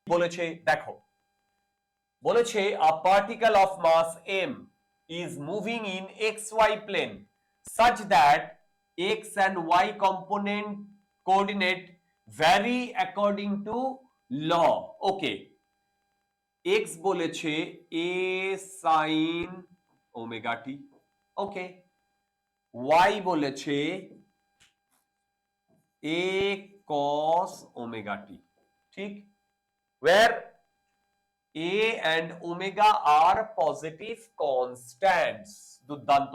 বলেছে দেখো, বলেছে a particle of mass m is moving in xy plane such that x and y component coordinate vary according to law. Okay, x বলেছে a sin omega t, okay, y বলেছে a cos omega t, ঠিক, where a and omega are positive constants. দুর্দান্ত।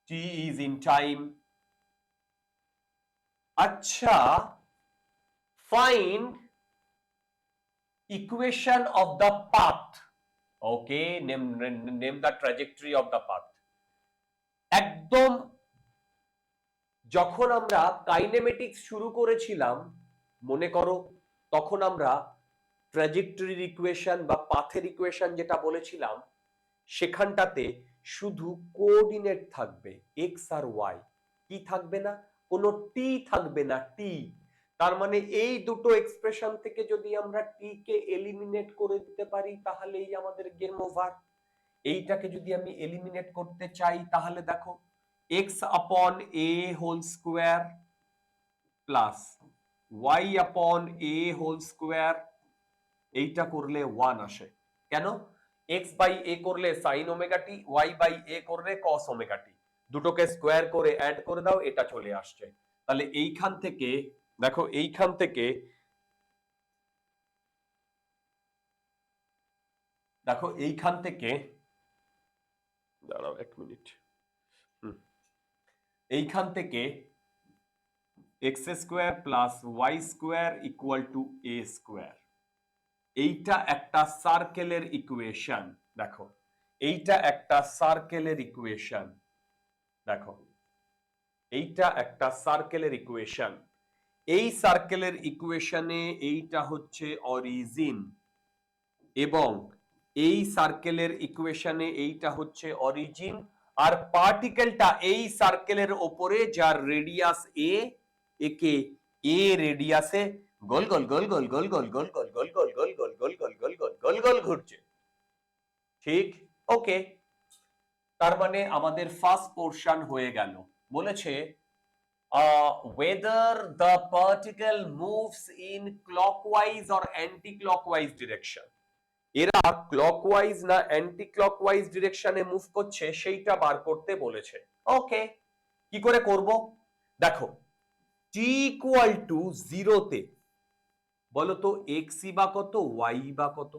t is in time. আচ্ছা, find equation of the path. Okay, name the trajectory of the path. একদম যখন আমরা kinematics শুরু করেছিলাম মনে করো, তখন আমরা ট্র্যাজেক্টরির ইকুয়েশন বা পাথের ইকুয়েশন যেটা বলেছিলাম সেখানটাতে শুধু কোঅর্ডিনেট থাকবে এক্স আর ওয়াই, কি থাকবে না, কোনো টি থাকবে না, টি। তার মানে এই দুটো এক্সপ্রেশন থেকে যদি আমরা টি কে এলিমিনেট করে দিতে পারি তাহলেই আমাদের গেম ওভার। এইটাকে যদি আমি এলিমিনেট করতে চাই তাহলে দেখো এক্স আপন এ হোল স্কোয়ার প্লাস ওয়াই আপন এ হোল স্কোয়ার, এইটা করলে 1 আসে। কেন? এক্স বাই এ করলে sine omega T, Y by A করলে কস ওমেগা টি, দুটোকে স্কোয়ার করে অ্যাড করে দাও, এটা চলে আসছে। তাহলে এইখান থেকে দেখো, এইখান থেকে দেখো, এইখান থেকে দাঁড়াও 1 মিনিট, এইখান থেকে x square plus y square equal to a square, এইটা একটা সার্কেলের ইকুয়েশন। দেখো, এইটা একটা সার্কেলের ইকুয়েশন, দেখো এইটা একটা সার্কেলের ইকুয়েশন। এই সার্কেলের ইকুয়েশনে এইটা হচ্ছে অরিজিন এবং এই সার্কেলের ইকুয়েশনে এইটা হচ্ছে অরিজিন, আর পার্টিকেলটা এই সার্কেলের উপরে যার রেডিয়াস এ, একে এ রেডিয়াসে গোল গোল গোল গোল গোল গোল গোল গোল গোল গোল গোল গোল গোল গোল গোল গোল গোল গোল ঘুরছে, ঠিক, ওকে। তার মানে আমাদের ফার্স্ট পোরশন হয়ে গেল। বলেছে whether the particle moves in clockwise or anti-clockwise direction, এরা ক্লকওয়াইজ না অ্যান্টি ক্লকওয়াইজ ডিরেকশনে মুভ করছে সেইটা বার করতে বলেছে। ওকে, কি করে করব? দেখো, টি ইকুয়াল টু 0 তে বলো তো এক্স ই বা কত, ওয়াই বা কত?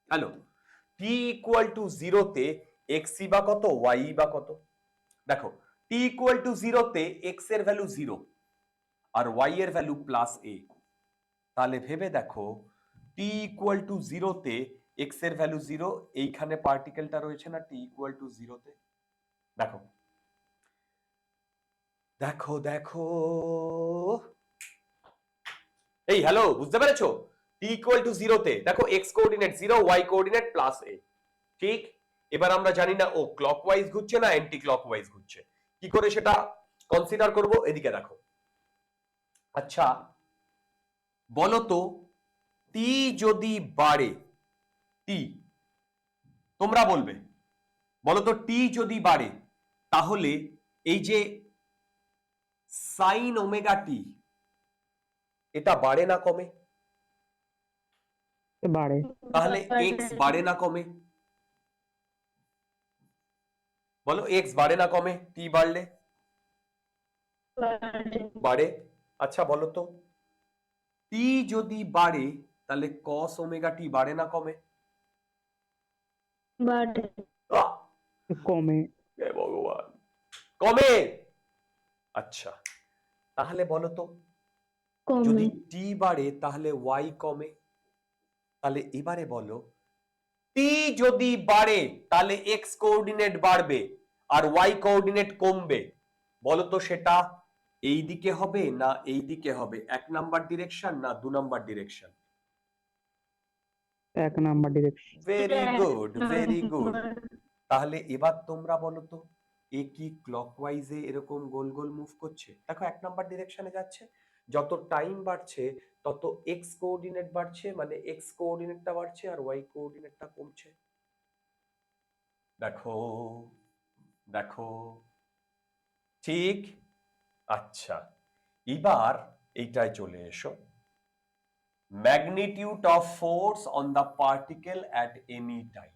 হ্যালো, টি ইকুয়াল টু 0 তে এক্স ই বা কত, ওয়াই বা কত? দেখো, টি ইকুয়াল টু 0 তে এক্স এর ভ্যালু 0 আর ওয়াই এর ভ্যালু প্লাস এ। তাহলে ভেবে দেখো, টি ইকুয়াল টু 0 তে এক্স এর ভ্যালু 0, এইখানে পার্টিকেলটা রয়েছে না টি ইকুয়াল টু 0 তে, দেখো দেখো দেখো, এই হ্যালো, বুঝতে পেরেছো? টি ইকুয়াল টু 0 তে দেখো X coordinate 0, Y coordinate plus A, ঠিক। এবার আমরা জানি না ও ক্লকওয়াইজ ঘুরছে না অ্যান্টি ক্লকওয়াইজ ঘুরছে, কি করে সেটা কনসিডার করব? এদিকে দেখো। আচ্ছা বলো তো, টি যদি বাড়ে, টি, তোমরা বলবে, বলো তো টি যদি বাড়ে তাহলে এই যে সাইন ওমেগা টি, এটা বাড়ে না কমে? বাড়ে। তাহলে এক্স বাড়ে না কমে? বলো, এক্স বাড়ে না কমে টি বাড়লে? বাড়ে। আচ্ছা বলো তো, টি যদি বাড়ে তাহলে কস ওমেগা টি বাড়ে না কমে? বাড়ে। কমে। হে ভগবান, কমে। আচ্ছা তাহলে বলো তো, যদি টি বাড়ে তাহলে ওয়াই কমে, তাহলে এবারে বলো, টি যদি বাড়ে তাহলে এক্স কোঅর্ডিনেট বাড়বে আর ওয়াই কোঅর্ডিনেট কমবে, বলো তো সেটা এই দিকে হবে না এই দিকে হবে, 1 নাম্বার ডিরেকশন না 2 number direction? 1 number direction. Very good, very good. তাহলে এবার তোমরা বলো তো, এ কি ক্লকওয়াইজে এরকম গোল গোল মুভ করছে? দেখো 1 নাম্বার ডিরেকশনে যাচ্ছে, যত টাইম বাড়ছে তত এক্স কোঅর্ডিনেট বাড়ছে, মানে এক্স কোঅর্ডিনেটটা বাড়ছে আর ওয়াই কোঅর্ডিনেটটা কমছে। দেখো দেখো, ঠিক। আচ্ছা, এবার এইটায় চলে এসো। Magnitude of force on the particle at any time.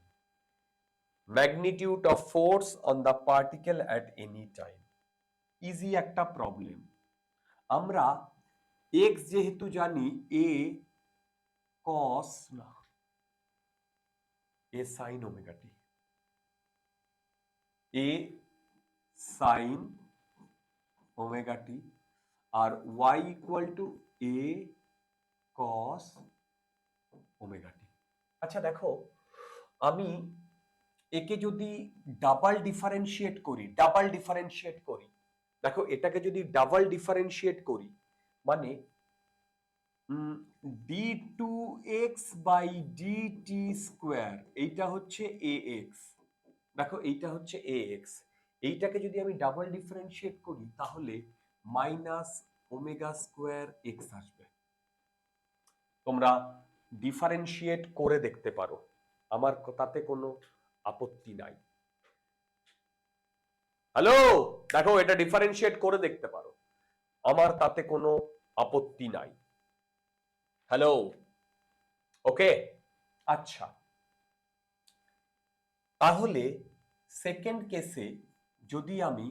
Magnitude of force on the particle at any time, easy একটা প্রবলেম। আমরা এক্স যেহেতু জানি এ কস না A sine omega T, A sine omega T, আর Y equal to A cos omega T. আচ্ছা দেখো, আমি একে যদি ডাবল ডিফারেন্সিয়েট করি, দেখো এটাকে যদি ডাবল ডিফারেন্সিয়েট করি মানে d two x by DT square, এইটা হচ্ছে এ এক্স। দেখো এইটা হচ্ছে এ এক্স, এইটাকে যদি আমি ডাবল ডিফারেন্সিয়েট করি তাহলে মাইনাস ওমেগা স্কোয়ার এক্স আসবে। তোমরা ডিফারেন্সিয়েট করে দেখতে পারো, আমার তাতে কোনো আপত্তি নাই। হ্যালো, দেখো এটা ডিফারেন্সিয়েট করে দেখতে পারো, আমার তাতে কোনো আপত্তি নাই। Hello, okay. আচ্ছা, তাহলে সেকেন্ড কেসে যদি আমি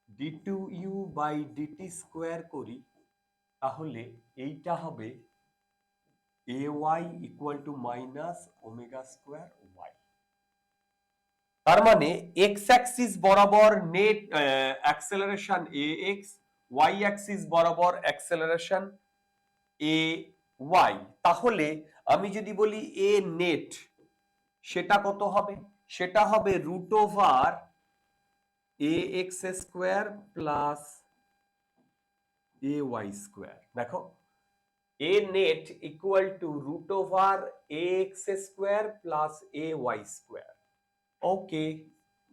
D two U by DT square করি তাহলে এইটা হবে A Y equal to minus omega square Y. তার মানে এক্স অ্যাক্সিস বরাবর net acceleration A X, Y axis বরাবর অ্যাক্সেলারেশন এ ওয়াই। তাহলে আমি যদি বলি এ নেট, সেটা কত হবে? সেটা হবে root over A X square plus A Y square. দেখো A net equal to root over A X square plus A Y square. Okay,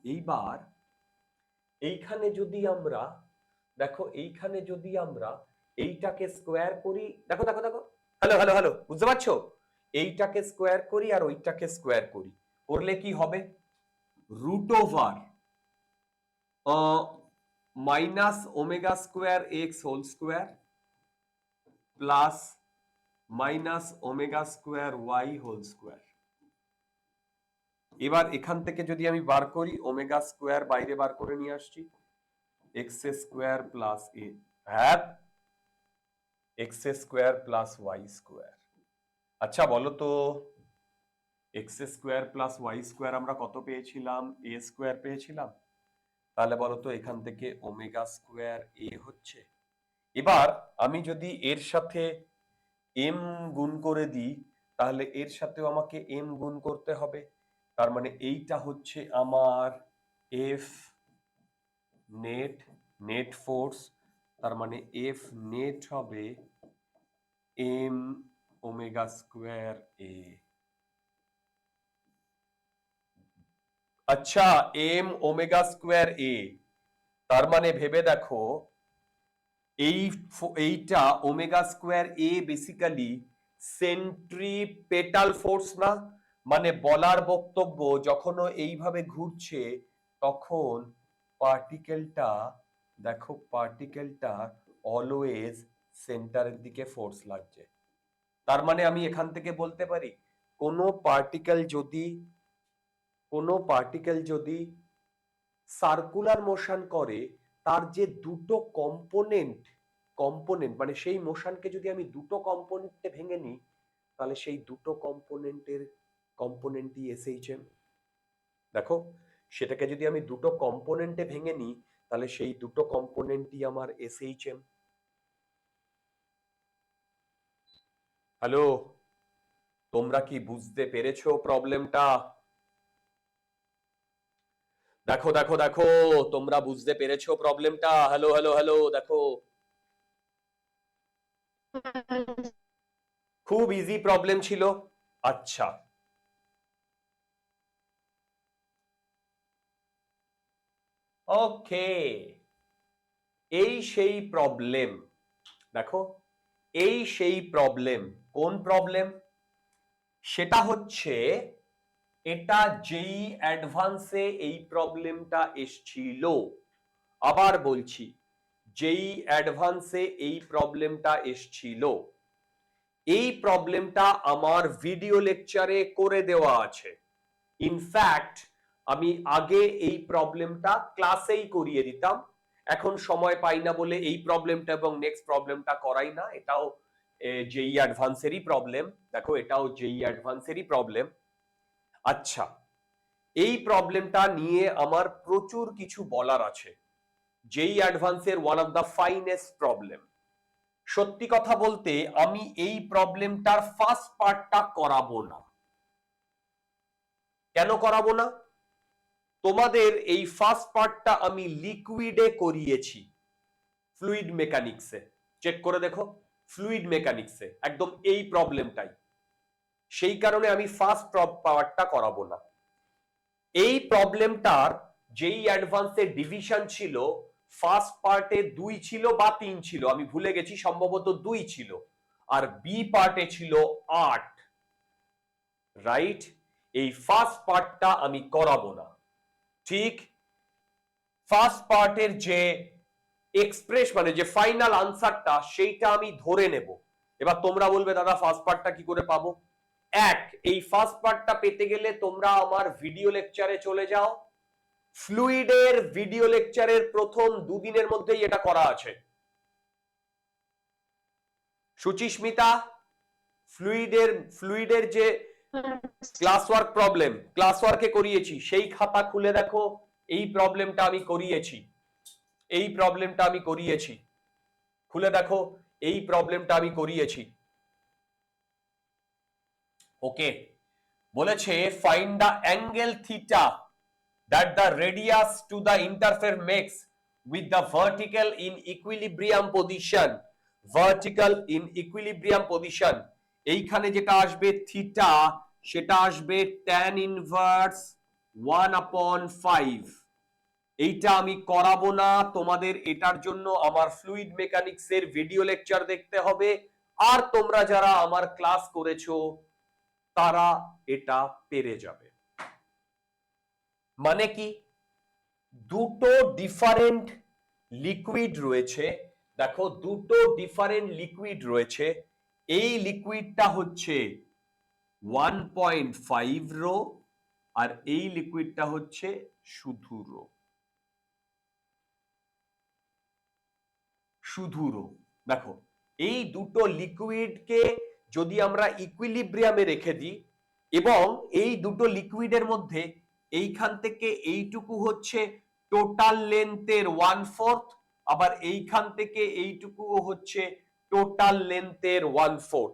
এইবার এইখানে যদি আমরা দেখো, এইখানে যদি আমরা এইটাকে স্কোয়ার করি, দেখো দেখো দেখো, হ্যালো হ্যালো হ্যালো, বুঝতে পারছো? এইটাকে স্কোয়ার করি আর ওইটাকে স্কোয়ার করি, করলে কি হবে? Root over minus omega square x whole square plus minus omega square y whole square. এবার এখান থেকে যদি আমি বার করি, ওমেগা স্কোয়ার বাইরে বার করে নিয়ে আসছি, এক্স স্কোয়ার প্লাস এ হ্যাঁ x square plus y square. আচ্ছা বলো তো, x square plus y square আমরা কত পেয়েছিলাম? এ স্কোয়ার পেয়েছিলাম। তাহলে বলো তো এখান থেকে ওমেগা স্কোয়ার এ হচ্ছে। এবার আমি যদি এর সাথে এম গুণ করে দিই তাহলে এর সাথেও আমাকে এম গুণ করতে হবে। তার মানে এইটা হচ্ছে আমার এফ নেট, নেট ফোর্স। তার মানে এফ নেট হবে এম ওমেগা স্কোয়ার এ। আচ্ছা, এম ওমেগা স্কোয়ার এ, তার মানে ভেবে দেখো এইটা ওমেগা স্কোয়ার এ বেসিক্যালি সেন্ট্রিপেটাল ফোর্স না? মানে বলার বক্তব্য যখন ও এইভাবে ঘুরছে তখন পার্টিকেলটা, দেখো পার্টিকেলটা অলওয়েজ সেন্টারের দিকে ফোর্স লাগছে। তার মানে আমি এখান থেকে বলতে পারি কোনো পার্টিকেল যদি সার্কুলার মোশন করে, তার যে দুটো কম্পোনেন্ট মানে সেই মোশনকে যদি আমি দুটো কম্পোনেন্টে ভেঙে নিই তাহলে সেই দুটো কম্পোনেন্টই এসএইচএম। দেখো সেটাকে যদি আমি দুটো কম্পোনেন্টে ভেঙে নিই তাহলে সেই দুটো কম্পোনেন্টই আমার এসএইচএম। হ্যালো, তোমরা কি বুঝতে পেরেছো প্রবলেমটা? দেখো দেখো দেখো, তোমরা বুঝতে পেরেছো প্রবলেমটা? হ্যালো হ্যালো হ্যালো, দেখো খুব ইজি প্রবলেম ছিল। আচ্ছা, ওকে, এই সেই প্রবলেম, দেখো এই সেই প্রবলেম। কোন প্রবলেম? সেটা হচ্ছে এটা যেই অ্যাডভান্সে এই প্রবলেমটা এসছিল, আবার বলছি যেই অ্যাডভান্সে এই প্রবলেমটা এসছিল, এই প্রবলেমটা আমার ভিডিও লেকচারে করে দেওয়া আছে। ইনফ্যাক্ট আমি আগে এই প্রবলেমটা ক্লাসেই করিয়ে দিতাম, এখন সময় পাই না বলে এই প্রবলেমটা এবং নেক্সট প্রবলেমটা করাই না। এটাও যেই অ্যাডভান্সেরই প্রবলেম, দেখো এটাও যেই অ্যাডভান্সেরই প্রবলেম। আচ্ছা, এই প্রবলেমটা নিয়ে আমার প্রচুর কিছু বলার আছে। যেই অ্যাডভান্সের one of the finest problem. সত্যি কথা বলতে আমি এই প্রবলেমটার ফার্স্ট পার্টটা করাবো না। কেন করাবো না? তোমাদের এই ফার্স্ট পার্টটা আমি লিকুইডে করিয়েছি, ফ্লুইড মেকানিক্সে। চেক করে দেখো, ফ্লুইড মেকানিক্সে একদম এই প্রবলেমটাই। সেই কারণে আমি ফার্স্ট পার্টটা করাবো না। এই প্রবলেমটার যেই অ্যাডভান্সের ডিভিশন ছিল, ফার্স্ট পার্টে 2 ছিল বা 3 ছিল, আমি ভুলে গেছি, সম্ভবত 2 ছিল, আর বি পার্টে ছিল 8। রাইট? এই ফার্স্ট পার্টটা আমি করাবো না। ঠিক ফার্স্ট পার্টের যে এক্সপ্রেস মানে যে ফাইনাল আনসারটা, সেইটা আমি ধরে নেব। এবার তোমরা বলবে দাদা ফার্স্ট পার্টটা কি করে পাবো? এই ফার্স্ট পার্টটা পেতে গেলে তোমরা আমার ভিডিও লেকচারে চলে যাও। ফ্লুইডের ভিডিও লেকচারের প্রথম 2 দিনের মধ্যেই এটা করা আছে। সুচিস্মিতা, ফ্লুইডের যে ক্লাস ওয়ার্ক প্রবলেম, ক্লাস ওয়ার্কে করিয়েছি, সেই খাতা খুলে দেখো, এই প্রবলেমটা আমি করিয়েছি, এই প্রবলেমটা আমি করিয়েছি। খুলে দেখো, এই প্রবলেমটা আমি করিয়েছি। ওকে, বলেছে find the angle theta that the radius to the interface makes with the vertical in equilibrium position, vertical in equilibrium position। এইখানে যেটা আসবে থিটা, সেটা আসবে tan ইনভার্স 1/5। এইটা আমি করাবো না তোমাদের, এটার জন্য আমার ফ্লুইড মেকানিক্সের ভিডিও লেকচার দেখতে হবে। আর তোমরা যারা আমার ক্লাস করেছো তারা এটা পেরে যাবে। মানে কি? দুটো ডিফারেন্ট লিকুইড রয়েছে, দেখো দুটো ডিফারেন্ট লিকুইড রয়েছে। এই লিকুইডটা হচ্ছে 1.5 রো, আর এই লিকুইডটা হচ্ছে শুধু রো, শুধু রো। দেখো এই দুটো লিকুইডকে যদি আমরা ইকুইলিব্রিয়ামে রেখে দিই, এবং এই দুটো লিকুইডের মধ্যে এইখান থেকে এইটুকু হচ্ছে টোটাল লেন্থের 1/4, আবার এইখান থেকে এইটুকু হচ্ছে টোটাল লেন্থের 1/4।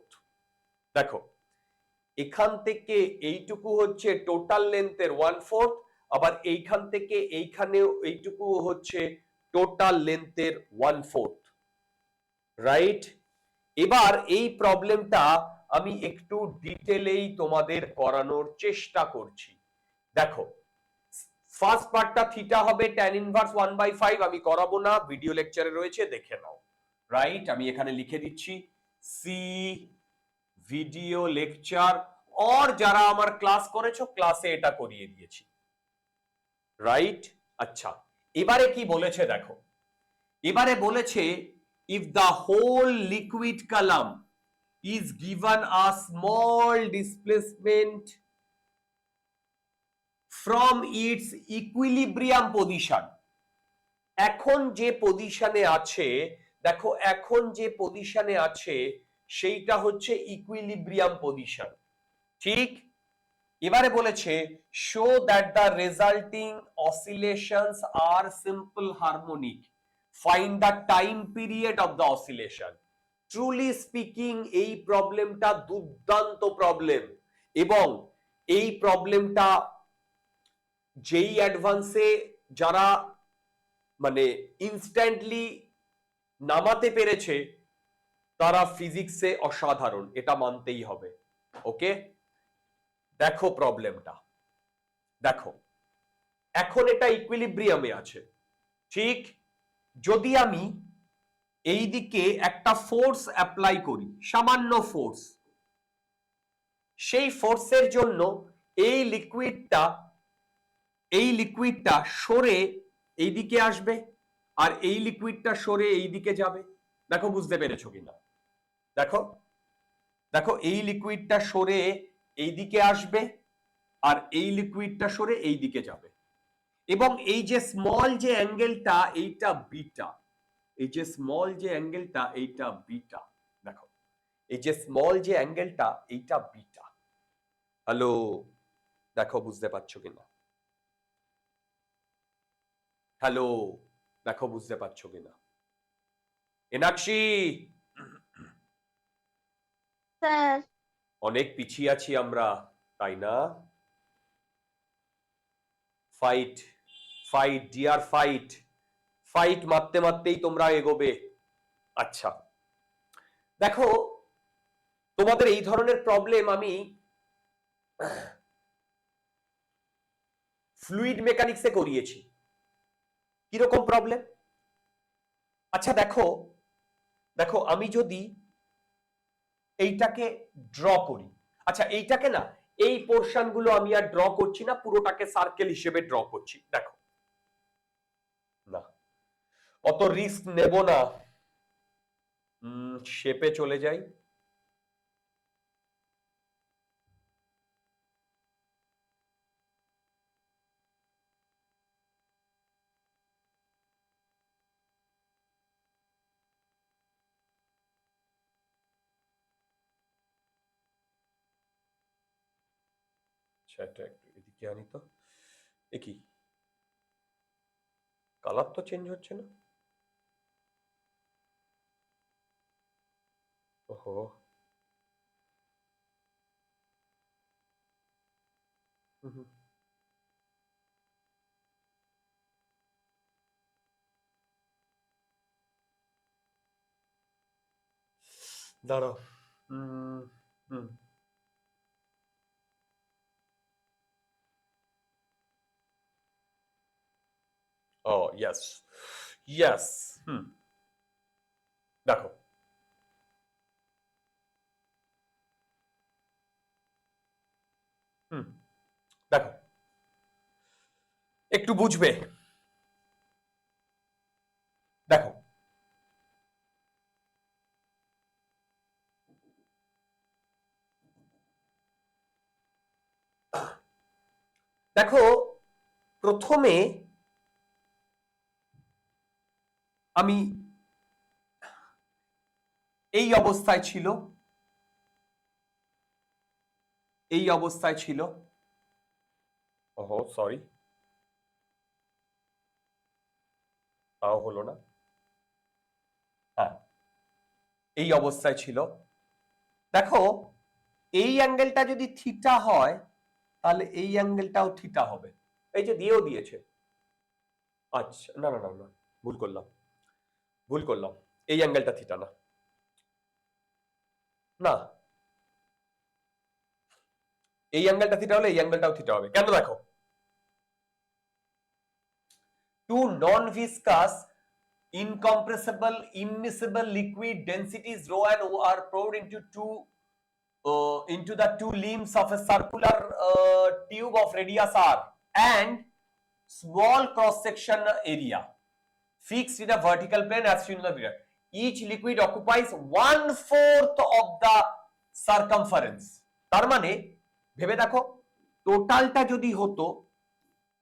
দেখো এখান থেকে এইটুকু হচ্ছে টোটাল লেন্থের 1/4, আবার এইখান থেকে এইখানেও এইটুকু হচ্ছে টোটাল লেন্থের 1/4। রাইট? এবার এই প্রবলেমটা আমি একটু ডিটেলেই তোমাদের করানোর চেষ্টা করছি। দেখো ফার্স্ট পার্টটা থিটা হবে tan ইনভার্স 1/5, আমি করাবো না, ভিডিও লেকচারে রয়েছে, দেখে নাও। রাইট? আমি এখানে লিখে দিচ্ছি সি ভিডিও লেকচার, আর যারা আমার ক্লাস করেছো ক্লাসে এটা করিয়ে দিয়েছি। রাইট? আচ্ছা, এবারে কি বলেছে দেখো, এবারে বলেছে if the whole liquid column is given a small displacement from its equilibrium position। এখন যে পজিশনে আছে, দেখো এখন যে পজিশনে আছে সেইটা হচ্ছে ইকুইলিব্রিয়াম পজিশন। ঠিক? এবারে বলেছে show that the resulting oscillations are simple harmonic, find the time period of the oscillation. Truly speaking এই প্রবলেমটা দুর্দান্ত প্রবলেম, এবং এই প্রবলেমটা যেই অ্যাডভান্সে যারা মানে ইনস্ট্যান্টলি নামাতে পেরেছে তারা ফিজিক্সে অসাধারণ, এটা মানতেই হবে। ওকে, দেখো প্রবলেমটা, দেখো এখন এটা ইকুইলিব্রিয়ামে আছে। ঠিক? যদি আমি এই দিকে একটা ফোর্স অ্যাপ্লাই করি, সামান্য ফোর্স, সেই ফোর্সের জন্য এই লিকুইডটা সরে এই দিকে আসবে আর এই লিকুইডটা সরে এই দিকে যাবে। দেখো বুঝতে পেরেছো কিনা? দেখো দেখো এই লিকুইডটা সরে এই দিকে আসবে আর এই লিকুইডটা সরে এই দিকে যাবে, এবং এই যে স্মল যে অ্যাঙ্গেলটা এইটা বিটা, এই যে স্মল যে অ্যাঙ্গেলটা এইটা বিটা, দেখো এই যে স্মল যে অ্যাঙ্গেলটা এইটা বিটা। হ্যালো, দেখো বুঝতে পারছো কিনা? হ্যালো, দেখো বুঝতে পারছো কিনা? এনাক্ষী, স্যার অনেক পিছিয়ে আছি আমরা, তাই না? Fight fight dear fight, fight মারতে মারতেই তোমরা এগোবে। আচ্ছা দেখো, তোমাদের এই ধরনের প্রবলেম আমি ফ্লুইড মেকানিক্সে করিয়েছি। কিরকম প্রবলেম? আচ্ছা দেখো দেখো, আমি যদি এইটাকে ড্র করি, আচ্ছা এইটাকে না, এই পোর্শন গুলো আমি আর ড্র করছি না, পুরোটাকে সার্কেল হিসেবে ড্র করছি। দেখো না, অত রিস্ক নেব না, শেপে চলে যাই। আচ্ছা এটা একটু এদিকে আনি তো। এ কি, কালার তো চেঞ্জ হচ্ছে না। ওহো, হুম, দাঁড়াও। হুম হুম ও ইয়েস ইয়েস, দেখো দেখো একটু বুঝবে। দেখো দেখো, প্রথমে আমি এই অবস্থায় ছিল, এই অবস্থায় ছিল, ওহো সরি, তাও হলো না। হ্যাঁ, এই অবস্থায় ছিল। দেখো এই অ্যাঙ্গেলটা যদি থিটা হয় তাহলে এই অ্যাঙ্গেলটাও থিটা হবে। এই যে দিয়েও দিয়েছে। আচ্ছা না না না না, ভুল করলাম ভুল করলাম, এই অ্যাঙ্গেলটা থিটা না, না এই অ্যাঙ্গেলটা থিটা হলে এই অ্যাঙ্গেলটাও থিটা হবে। কেন? দেখো, two non viscous incompressible immiscible liquid densities rho and O are poured into the two limbs of a circular tube of radius r and small cross section area fixed in a vertical plane as seen in the figure. Each liquid occupies 1/4 of the circumference. তার মানে ভেবে দেখো, টোটালটা যদি হতো,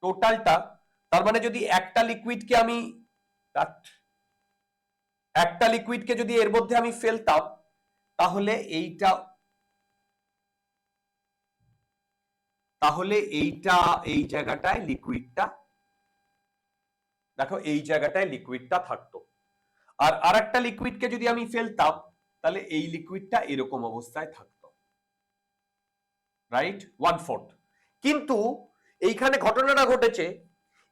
টোটালটা তার মানে যদি একটা লিকুইডকে আমি যদি এর মধ্যে আমি ফেলতাম, তাহলে এইটা এই জায়গাটায় লিকুইডটা, দেখো এই জায়গাটায় লিকুইডটা থাকতো, আর আরেকটা লিকুইডকে যদি আমি ফেলতাম তাহলে এই লিকুইডটা এরকম অবস্থায় থাকতো, রাইট? 1/4। কিন্তু এইখানে ঘটনাটা ঘটেছে,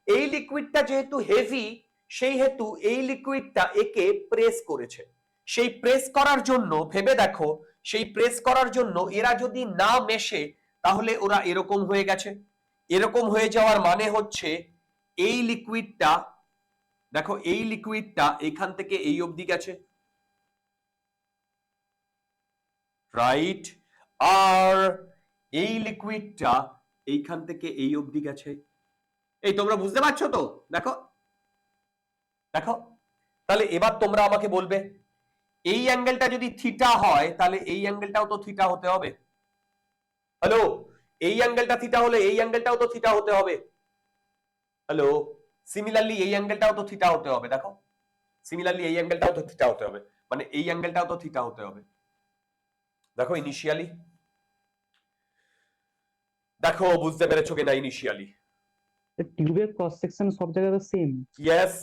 এই লিকুইডটা যেহেতু হেভি, সেই হেতু এই লিকুইডটা একে প্রেস করেছে। সেই প্রেস করার জন্য ভেবে দেখো, সেই প্রেস করার জন্য এরা যদি না মেশে তাহলে ওরা এরকম হয়ে গেছে। এরকম হয়ে যাওয়ার মানে হচ্ছে এই লিকুইডটা দেখো এই লিকুইডটা এখান থেকে এই অবধি গেছে, রাইট, আর এই লিকুইডটা এইখান থেকে এই অবধি গেছে। এই তোমরা বুঝতে পারছো তো? দেখো দেখো, তাহলে এবার তোমরা আমাকে বলবে এই অ্যাঙ্গেলটা যদি থিটা হয় তাহলে এই অ্যাঙ্গেলটাও তো থিটা হতে হবে। হ্যালো, এই অ্যাঙ্গেলটা থিটা হলে এই অ্যাঙ্গেলটাও তো থিটা হতে হবে। হ্যালো, সিমিলারলি এই অ্যাঙ্গেলটাও তো থিটা হতে হবে। দেখো সিমিলারলি এই অ্যাঙ্গেলটাও তো থিটা হতে হবে, মানে এই অ্যাঙ্গেলটাও তো থিটা হতে হবে। দেখো ইনিশিয়ালি, দেখো বুঝতে পেরেছো কিনা ইনিশিয়ালি? টিউবের ক্রস সেকশন সব জায়গায় তো সেম, ইয়েস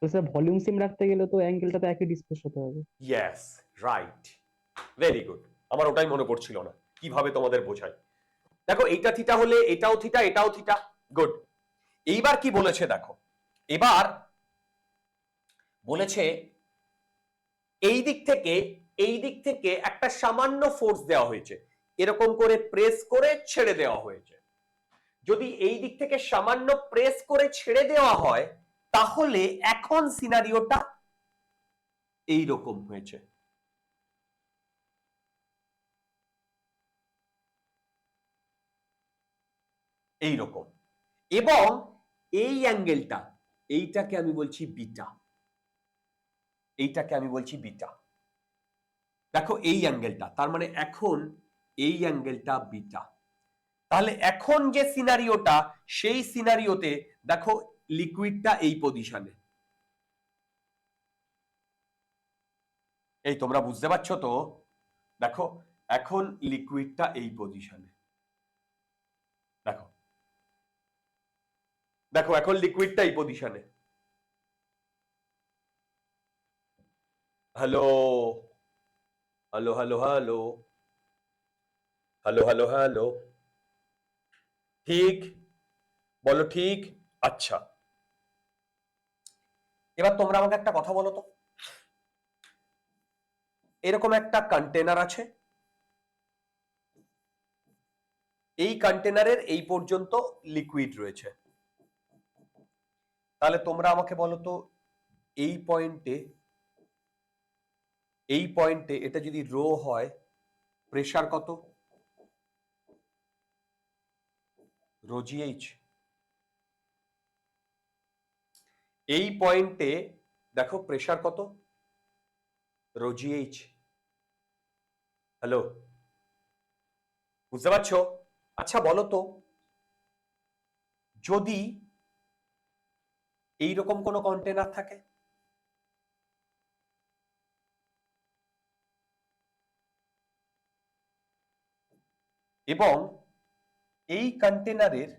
তো স্যার ভলিউম সেম রাখতে গেলে তো অ্যাঙ্গেলটা তো একই ডিসপ্লেস হতে হবে। Yes, right, very good. আমার ওটাই মনে পড়ছিল না কিভাবে তোমাদের বোঝাই। দেখো এইটা থিটা হলে এটাও থিটা, এটাও থিটা, গুড। এইবার কি বলেছে দেখো, এবার বলেছে এই দিক থেকে একটা সামান্য ফোর্স দেওয়া হয়েছে, এরকম করে প্রেস করে ছেড়ে দেওয়া হয়েছে। যদি এই দিক থেকে সামান্য প্রেস করে ছেড়ে দেওয়া হয় তাহলে এখন সিনারিওটা এই রকম হয়েছে। এই রকম, এবং এই অ্যাঙ্গেলটা, এইটাকে আমি বলছি বিটা, এইটাকে আমি বলছি বিটা। দেখো এই অ্যাঙ্গেলটা, তার মানে এখন এই অ্যাঙ্গেলটা বিটা। তাহলে এখন যে সিনারিওটা, সেই সিনারিওতে দেখো লিকুইডটা এই পজিশনে। এই তোমরা বুঝতে পারছো তো? দেখো এখন লিকুইডটা এই পজিশনে, দেখো দেখো এখন লিকুইডটা এই পজিশনে। Hello hello hello hello hello hello hello, ঠিক বলো, ঠিক। আচ্ছা, এবার তোমরা আমাকে একটা কথা বলো তো, এরকম একটা কন্টেনার আছে, এই কন্টেনারের এই পর্যন্ত লিকুইড রয়েছে। তাহলে তোমরা আমাকে বলো তো এই পয়েন্টে এটা যদি রো হয়, প্রেসার কত? Rho gh. এই পয়েন্টে দেখো প্রেসার কত? Rho GH. হ্যালো, বুঝতে পারছো? আচ্ছা বলো তো, যদি এইরকম কোনো কন্টেনার থাকে, এবং এই কন্টেনারের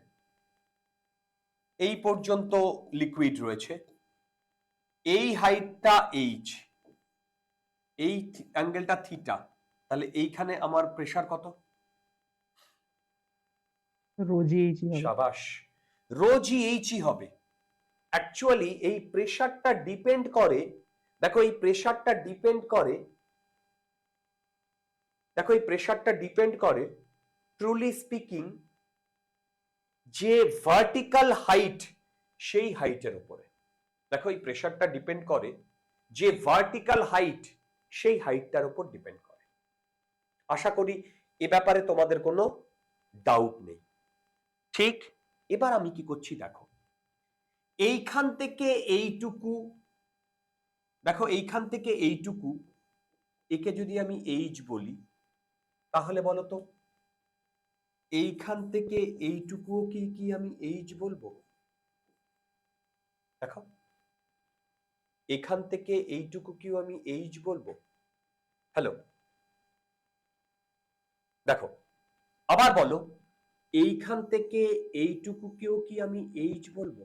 এই পর্যন্ত লিকুইড রয়েছে, এই হাইটটা এইচ, এই অ্যাঙ্গেলটা থিটা, তাহলে এইখানে আমার প্রেসার কত? রোজই হবে। সাবাস, রোজই এইচই হবে। অ্যাকচুয়ালি এই প্রেসারটা ডিপেন্ড করে, দেখো এই প্রেসারটা ডিপেন্ড করে, দেখো এই প্রেসারটা ডিপেন্ড করে ট্রুলি স্পিকিং যে ভার্টিক্যাল হাইট, সেই হাইটের উপরে। দেখো এই প্রেসারটা ডিপেন্ড করে যে ভার্টিক্যাল হাইট, সেই হাইটটার উপর ডিপেন্ড করে। আশা করি এ ব্যাপারে তোমাদের কোনো ডাউট নেই, ঠিক? এবার আমি কি করছি দেখো, এইখান থেকে এইটুকু, দেখো এইখান থেকে এইটুকু, একে যদি আমি এইচ বলি, তাহলে বলো তো এইখান থেকে এইটুকুও কি কি আমি এইচ বলবো? দেখো এখান থেকে এইটুকু কিও আমি এইচ বলবো? হ্যালো, দেখো আবার বলো, এইখান থেকে এইটুকুকেও কি আমি এইচ বলবো?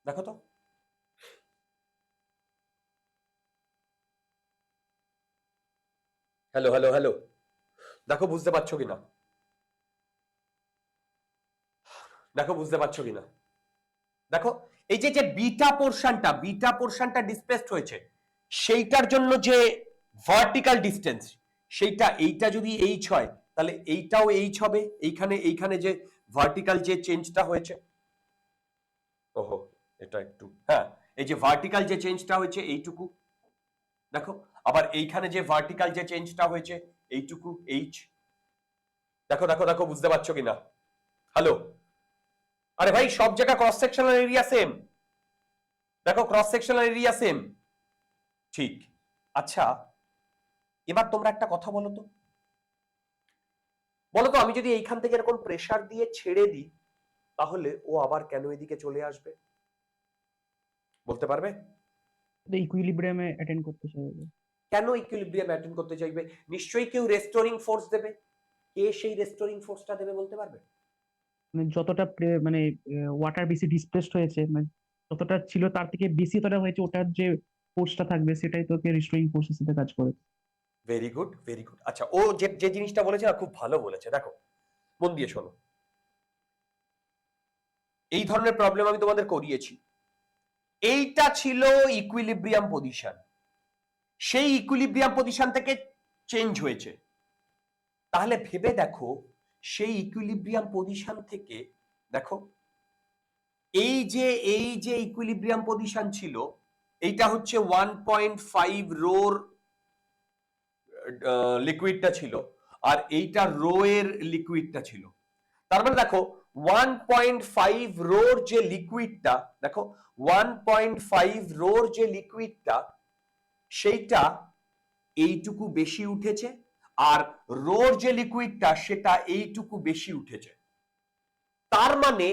দেখো তো, হ্যালো হ্যালো হ্যালো, দেখো বুঝতে পারছো কিনা? দেখো বুঝতে পারছো কিনা? দেখো এই যে বিটা পোর্শনটা ডিসপ্লেসড হয়েছে, সেইটার জন্য যে ভার্টিক্যাল ডিস্টেন্স, সেইটা, এইটা যদি এইচ হয় তাহলে এইটাও এইচ হবে, এইখানে যে ভার্টিক্যাল যে চেঞ্জটা হয়েছে। ওহো, এটা একটু, হ্যাঁ, এই যে ভার্টিক্যাল যে চেঞ্জটা হয়েছে এইটুকু, দেখো, আবার এইখানে যে ভার্টিক্যাল যে চেঞ্জটা হয়েছে এইটুকু এইচ, দেখো দেখো দেখো, বুঝতে পারছো কিনা? হ্যালো, আরে ভাই সব জায়গা ক্রস সেকশনাল এরিয়া সেম, দেখো ক্রস সেকশনাল এরিয়া সেম, ঠিক। আচ্ছা, এবার তোমরা একটা কথা বলো তো, বলো তো, আমি যদি এইখান থেকে এরকম প্রেসার দিয়ে ছেড়ে দিই তাহলে ও আবার কেন এদিকে চলে আসবে, বলতে পারবে? ইকুইলিব্রিয়ামে অ্যাটেন্ড করতে চাইবে। কেন ইকুইলিব্রিয়াম অ্যাটেন্ড করতে চাইবে? নিশ্চয়ই কেউ রেস্টোরিং ফোর্স দেবে। কে সেই রেস্টোরিং ফোর্সটা দেবে বলতে পারবে? মানে যতটা মানে ওয়াটার বেশি ডিসপ্লেসড হয়েছে, মানে যতটা ছিল তার থেকে বেশি যতটা হয়েছে, ওটার যে ফোর্সটা থাকবে সেটাই তোকে রিস্টোরিং ফোর্সের সাথে কাজ করে। Very good, very good. আচ্ছা, ও যে যে জিনিসটা বলেছে না, খুব ভালো বলেছে। দেখো, মন দিয়ে শোনো, এই ধরনের প্রবলেম আমি তোমাদের করিয়েছি। এইটা ছিল ইকুইলিব্রিয়াম পজিশন, সেই ইকুইলিব্রিয়াম পজিশন থেকে চেঞ্জ হয়েছে। তাহলে ভেবে দেখো, সেই ইকুইলিব্রিয়াম পজিশন থেকে, দেখো, এই যে ইকুইলিব্রিয়াম পজিশন ছিল, এইটা হচ্ছে 1.5 রোর লিকুইডটা ছিল, আর এইটা রো এর লিকুইডটা ছিল। তার মানে দেখো, 1.5 রোর যে লিকুইডটা, দেখো 1.5 রোর যে লিকুইডটা, সেইটা এইটুকু বেশি উঠেছে, আর রোর যে লিকুইডটা সেটা এইটুকু বেশি উঠেছে। তার মানে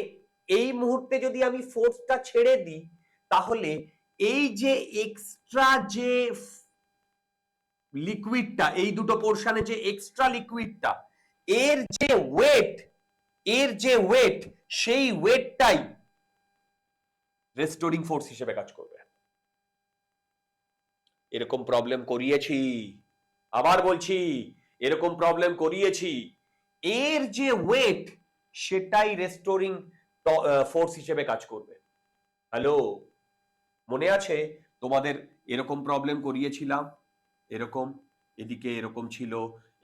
এই মুহূর্তে যদি আমি ফোর্সটা ছেড়ে দিই, তাহলে এই যে এক্সট্রা যে লিকুইডটা, এই দুটো পোর্শনে যে এক্সট্রা লিকুইডটা, এর যে ওয়েট, সেই ওয়েটটাই রেস্টোরিং ফোর্স হিসেবে কাজ করবে। এরকম প্রবলেম করিয়েছি, আবার বলছি, এরকম প্রবলেম করিয়েছি। এর যে ওয়েট, সেটাই রেস্টোরিং ফোর্স হিসেবে কাজ করবে। হ্যালো, মনে আছে তোমাদের? এরকম প্রবলেম করিয়েছিলাম, এরকম, এদিকে এরকম ছিল,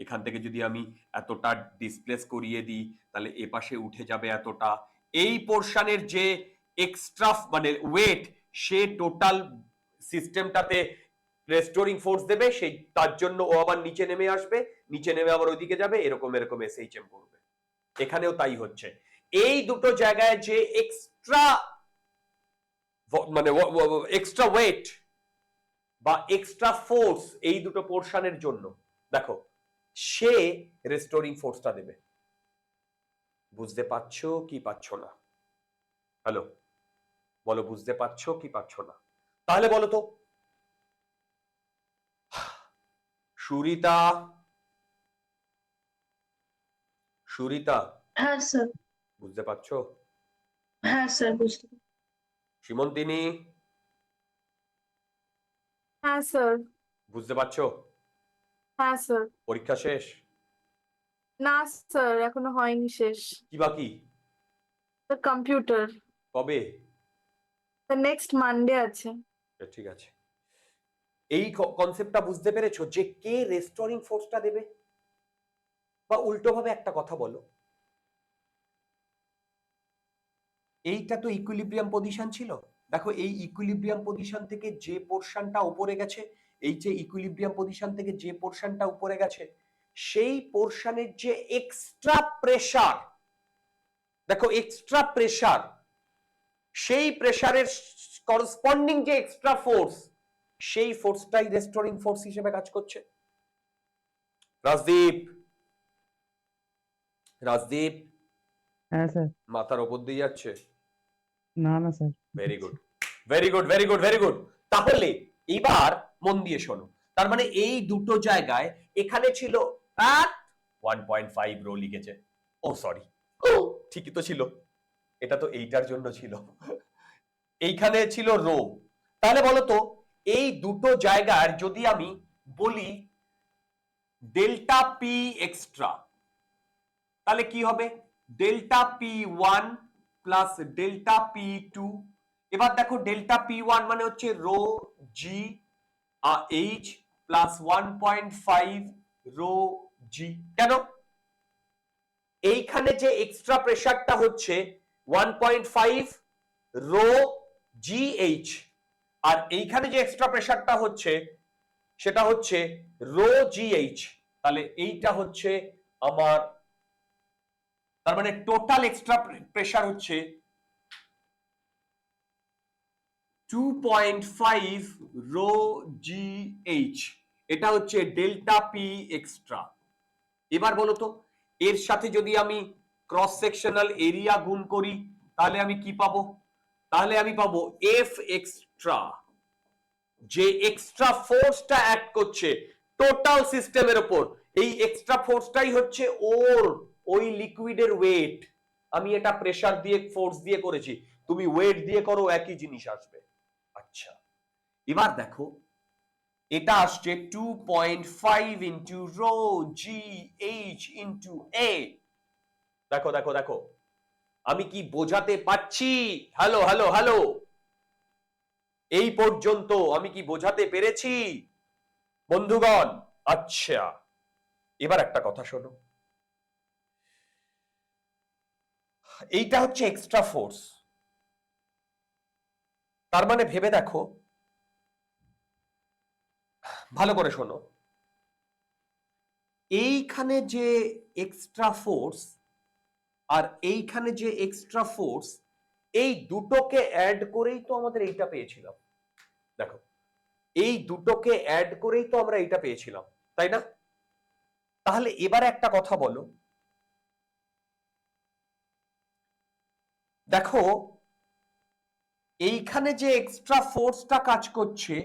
এখান থেকে যদি আমি এতটা ডিসপ্লেস করিয়ে দিই তাহলে এ পাশে উঠে যাবে এতটা। এই পোর্শনের যে এক্সট্রা মানে ওয়েট, সে টোটাল সিস্টেমটাতে রেস্টোরিং ফোর্স দেবে, সেই তার জন্য ও আবার নিচে নেমে আসবে, নিচে নেমে আবার ওইদিকে যাবে, এরকম এরকম এসএইচএম করবে। এখানেও তাই হচ্ছে। এই দুটো জায়গায় যে এক্সট্রা মানে এক্সট্রা ওয়েট বা এক্সট্রা ফোর্স, এই দুটো পোর্শনের জন্য, দেখো, সে রেস্টোরিং ফোর্সটা দেবে। বুঝতে পারছো কি পাচ্ছো না? হ্যালো, বলো, বুঝতে পারছো কি পাচ্ছো না? তাহলে বলো তো, সুরিতা, সুরিতা, হ্যাঁ স্যার। বুঝতে পারছো? হ্যাঁ স্যার, বুঝতে পারছি। সীমন্তিনী, হ্যাঁ স্যার। বুঝতে পারছো? হ্যাঁ স্যার। পরীক্ষা শেষ? না স্যার, এখনো হয়নি শেষ। কি বাকি? স্যার কম্পিউটার কবে? স্যার নেক্সট মানডে আছে। ঠিক আছে। এই কনসেপ্টটা বুঝতে পেরেছো যে কে রেস্টোরিং ফোর্সটা দেবে? বা উল্টো ভাবে একটা কথা বলো, এইটা তো ইকুইলিব্রিয়াম পজিশন ছিল। দেখো, এই ইকুইলিব্রিয়াম পজিশন থেকে যে পোর্শনটা উপরে গেছে, এই যে ইকুইলিব্রিয়াম পজিশন থেকে যে পোর্শনটা উপরে গেছে, সেই পোর্শনের যে এক্সট্রা প্রেসার, দেখো এক্সট্রা প্রেসার, সেই প্রেসারের করসপন্ডিং যে এক্সট্রা ফোর্স, সেই ফোর্সটাই রেস্টোরিং ফোর্স হিসেবে কাজ করছে। রাজদীপ, রাজদীপ, হ্যাঁ স্যার। মাথার ওপর দিয়ে যাচ্ছে? না না sir. Very good, very good, very good, very good. তাহলে এবার মন দিয়ে শোনো, তার মানে এই দুটো জায়গায়, এখানে ছিল 1.5 রো লিখেছে, ও সরি, ঠিকই তো ছিল, এটা তো এইটার জন্য ছিল, এইখানে ছিল রো। তাহলে বলো তো, এই দুটো জায়গার যদি আমি বলি ডেল্টা পি এক্সট্রা, তাহলে কি হবে? Delta P one plus delta P two. এবার দেখো, ডেল্টা পি ওয়ান মানে হচ্ছে rho G H plus 1.5 rho G. কেন? এইখানে যে এক্সট্রা প্রেসারটা হচ্ছে 1.5 রো GH, আর এইখানে যে এক্সট্রা প্রেসারটা হচ্ছে সেটা হচ্ছে রো GH। তাহলে এইটা হচ্ছে আমার, তার মানে টোটাল এক্সট্রা প্রেসার হচ্ছে 2.5 রো GH। এটা হচ্ছে ডেল্টা পি এক্সট্রা। এবার বলো তো, এর সাথে যদি আমি ক্রস সেকশনাল এরিয়া গুণ করি তাহলে আমি কি পাবো? তাহলে আমি পাবো এফ এক্সট্রা। যে এক্সট্রা ফোর্সটা অ্যাড করছে টোটাল সিস্টেমের উপর, এই এক্সট্রা ফোর্সটাই হচ্ছে ওর ওই লিকুইডের ওয়েট। আমি এটা প্রেসার দিয়ে ফোর্স দিয়ে করেছি, তুমি ওয়েট দিয়ে করো একই জিনিস আসবে। আচ্ছা, এবার দেখো এটা আসছে 2.5 into rho GH into A। দেখো দেখো দেখো, আমি কি বোঝাতে পারছি? হ্যালো হ্যালো হ্যালো, এই পর্যন্ত আমি কি বোঝাতে পেরেছি বন্ধুগণ? আচ্ছা, এবার একটা কথা শোনো, এইটা হচ্ছে এক্সট্রা ফোর্স। তার মানে ভেবে দেখো, ভালো করে শোনো, এইখানে যে এক্সট্রা ফোর্স আর এইখানে যে এক্সট্রা ফোর্স, এই দুটোকে অ্যাড করেই তো আমাদের এইটা পেয়েছিলাম। দেখো, এই দুটোকে অ্যাড করেই তো আমরা এইটা পেয়েছিলাম, তাই না? তাহলে এবারে একটা কথা বলো, দেখো এইখানে যে এক্সট্রা ফোর্সটা কাজ করছে,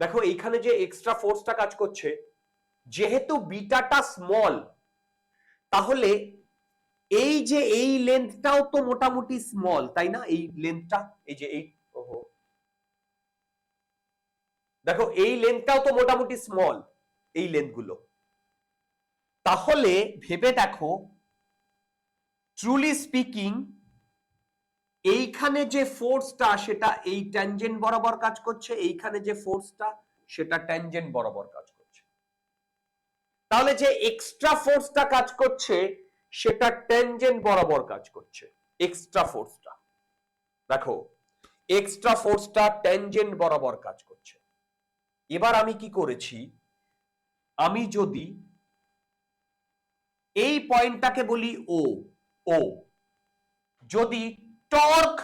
দেখো এইখানে যে এক্সট্রা ফোর্সটা কাজ করছে, যেহেতু বিটাটা স্মল, তাহলে এই যে এই লেন্থটাও তো মোটামুটি স্মল, তাই না? এই লেন্থটা, এই যে এই, ওহো, দেখো এই লেন্থটাও তো মোটামুটি স্মল, এই লেন্থগুলো। তাহলে ভেবে দেখো, ট্রুলি স্পিকিং, এইখানে যে ফোর্সটা সেটা এই ট্যানজেন্ট বরাবর কাজ করছে, এইখানে যে ফোর্সটা সেটা ট্যানজেন্ট বরাবর কাজ করছে। তাহলে যে এক্সট্রা ফোর্সটা কাজ করছে সেটা ট্যানজেন্ট বরাবর কাজ করছে। এক্সট্রা ফোর্সটা দেখো, এক্সট্রা ফোর্সটা ট্যানজেন্ট বরাবর কাজ করছে। এবার আমি কি করেছি, আমি যদি এই পয়েন্টটাকে বলি ও, ও যদি টর্ক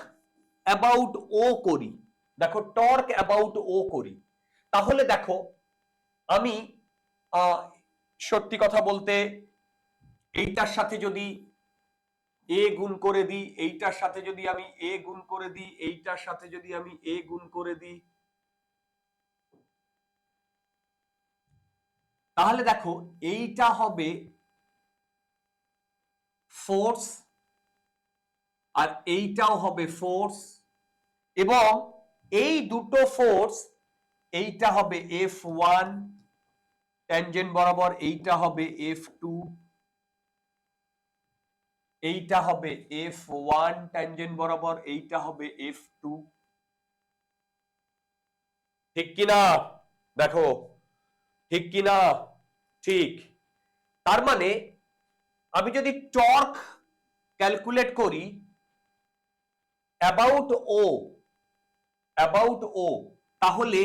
অ্যাবাউট ও করি, দেখো টর্ক অ্যাবাউট ও করি, তাহলে দেখো আমি সত্যি কথা বলতে এইটার সাথে যদি এ গুণ করে দিই, এইটার সাথে যদি আমি এ গুণ করে দিই, এইটার সাথে যদি আমি এ গুণ করে দিই, তাহলে দেখো এইটা হবে ফোর্স আর এইটাও হবে ফোর্স, এবং এই দুটো ফোর্স, এইটা হবে F1 ট্যানজেন্ট বরাবর, এইটা হবে F2, এইটা হবে F1 ট্যানজেন্ট বরাবর, এইটা হবে F2। ঠিক কিনা? দেখো ঠিক কিনা? ঠিক। তার মানে আমি যদি টর্ক ক্যালকুলেট করি অ্যাবাউট ও, তাহলে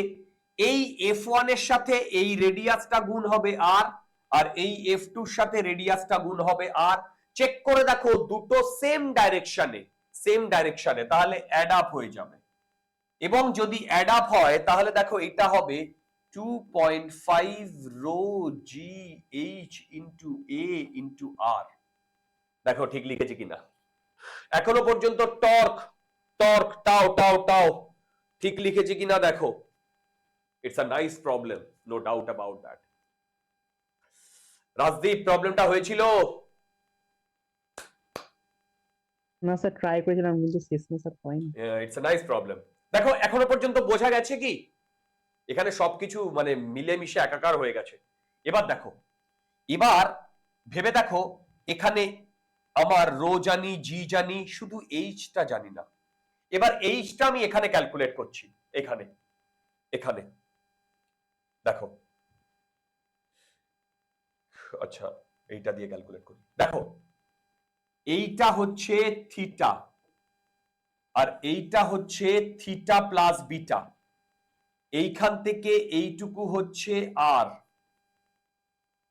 এই F1 এর সাথে এই রেডিয়াসটা গুণ হবে আর, আর এই F2 এর সাথে রেডিয়াসটা গুণ হবে আর। চেক করে দেখো দুটো সেম ডাইরেকশনে, তাহলে অ্যাড আপ হয়ে যাবে। এবং যদি অ্যাড আপ হয় তাহলে দেখো এটা হবে 2.5 rho GH into A into R। দেখো ঠিক লিখেছি কিনা? এখনো পর্যন্ত টর্ক টর্ক টাও টাও টাও ঠিক লিখেছি কিনা দেখো। It's a nice problem, no doubt about that. Rajdeep, প্রবলেমটা হয়েছিল? না স্যার, ট্রাই করেছিলাম কিন্তু শেষমেশ স্যার হয়নি। It's a nice problem. দেখো এখনো পর্যন্ত বোঝা গেছে কি? এখানে সবকিছু মানে মিলেমিশে একাকার হয়ে গেছে। এবার দেখো, এবার ভেবে দেখো, এখানে আমার রো জানি, জি জানি, শুধু এইচটা জানি না। এবার এইচটা আমি এখানে ক্যালকুলেট করছি, এখানে এখানে দেখো, আচ্ছা এইটা দিয়ে ক্যালকুলেট করি। দেখো এইটা হচ্ছে থিটা, আর এইটা হচ্ছে থিটা প্লাস বিটা, এইখান থেকে এইটুকু হচ্ছে আর।